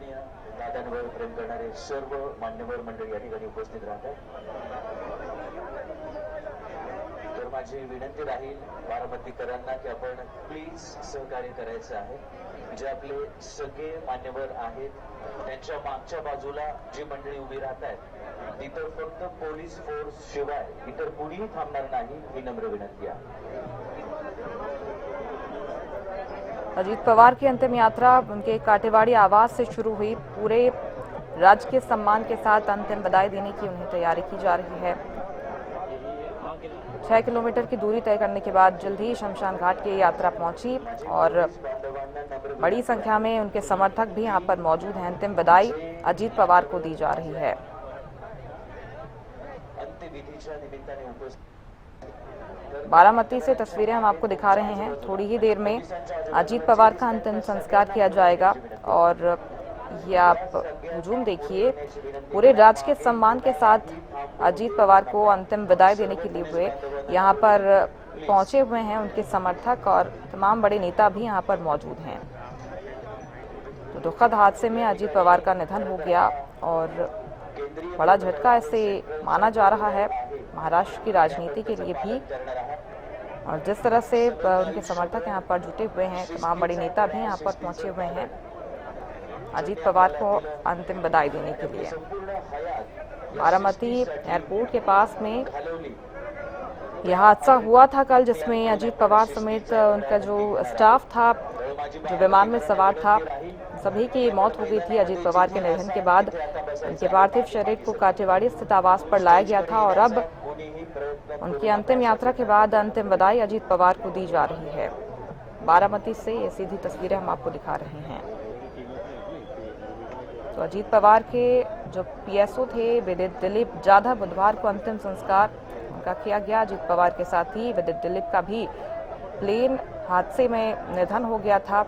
सन्माननीय दादांवर प्रेम करणारे सर्व मान्यवर मंडळी या ठिकाणी उपस्थित राहतात। तर माझी विनंती राहील बारामतीकरांना की आपण प्लीज सहकार्य करायचं आहे। जे आपले सगळे मान्यवर आहेत त्यांच्या मागच्या बाजूला जी मंडळी उभी राहत आहेत तिथं फक्त पोलीस फोर्स शिवाय इतर कुणीही थांबणार नाही ही नम्र विनंती आहे। अजीत पवार की अंतिम यात्रा उनके काटेवाड़ी आवास से शुरू हुई। पूरे राजकीय सम्मान के साथ अंतिम विदाई देने की उन्हें तैयारी की जा रही है। 6 किलोमीटर की दूरी तय करने के बाद जल्द ही शमशान घाट की यात्रा पहुंची और बड़ी संख्या में उनके समर्थक भी यहां पर मौजूद हैं। अंतिम विदाई अजीत पवार को दी जा रही है। बारामती से तस्वीरें हम आपको दिखा रहे हैं। थोड़ी ही देर में अजीत पवार का अंतिम संस्कार किया जाएगा और ये आप हुजूम देखिए, पूरे राजकीय सम्मान के साथ अजीत पवार को अंतिम विदाई देने के लिए हुए यहाँ पर पहुंचे हुए हैं। उनके समर्थक और तमाम बड़े नेता भी यहाँ पर मौजूद हैं। तो दुखद हादसे में अजीत पवार का निधन हो गया और बड़ा झटका ऐसे माना जा रहा है महाराष्ट्र की राजनीति के लिए भी। और जिस तरह से उनके समर्थक यहाँ पर जुटे हुए हैं, तमाम बड़े नेता भी यहाँ पर पहुंचे हुए हैं अजीत पवार को अंतिम विदाई देने के लिए। बारामती एयरपोर्ट के पास में यह हादसा हुआ था कल, जिसमें अजीत पवार समेत उनका जो स्टाफ था, जो विमान में सवार था, सभी की मौत हो गई थी। अजीत पवार के निधन के बाद उनके पार्थिव शरीर को काटेवाड़ी स्थित आवास पर लाया गया था और अब उनकी अंतिम यात्रा के बाद अंतिम विदाई अजीत पवार को दी जा रही है। बारामती से ये सीधी तस्वीरें हम आपको दिखा रहे हैं। तो अजीत पवार के जो पीएसओ थे विदित दिलीप जाधव, बुधवार को अंतिम संस्कार उनका किया गया। अजीत पवार के साथ ही विदित दिलीप का भी प्लेन हादसे में निधन हो गया था।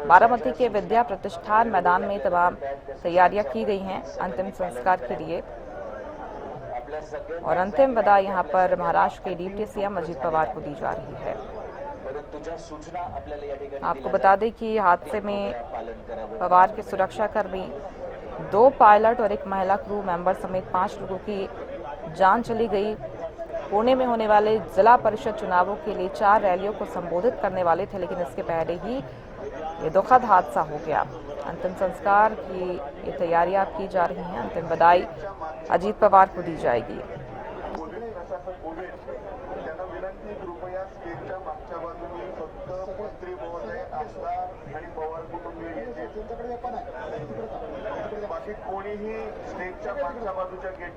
बारामती के विद्या प्रतिष्ठान मैदान में तमाम तैयारियां की गई हैं अंतिम संस्कार के लिए और अंतिम विदाई यहां पर महाराष्ट्र के डिप्टी सीएम अजीत पवार को दी जा रही है। आपको बता दें कि हादसे में पवार के सुरक्षाकर्मी, 2 पायलट और 1 महिला क्रू मेंबर समेत 5 लोगों की जान चली गई। पुणे में होने वाले जिला परिषद चुनावों के लिए 4 रैलियों को संबोधित करने वाले थे, लेकिन इसके पहले ही ये दुखद हादसा हो गया। अंतिम संस्कार की ये तैयारियां की जा रही हैं। अंतिम विदाई अजीत पवार को दी जाएगी। बाकी कोणीही स्टेजच्या मागच्या बाजूच्या गेट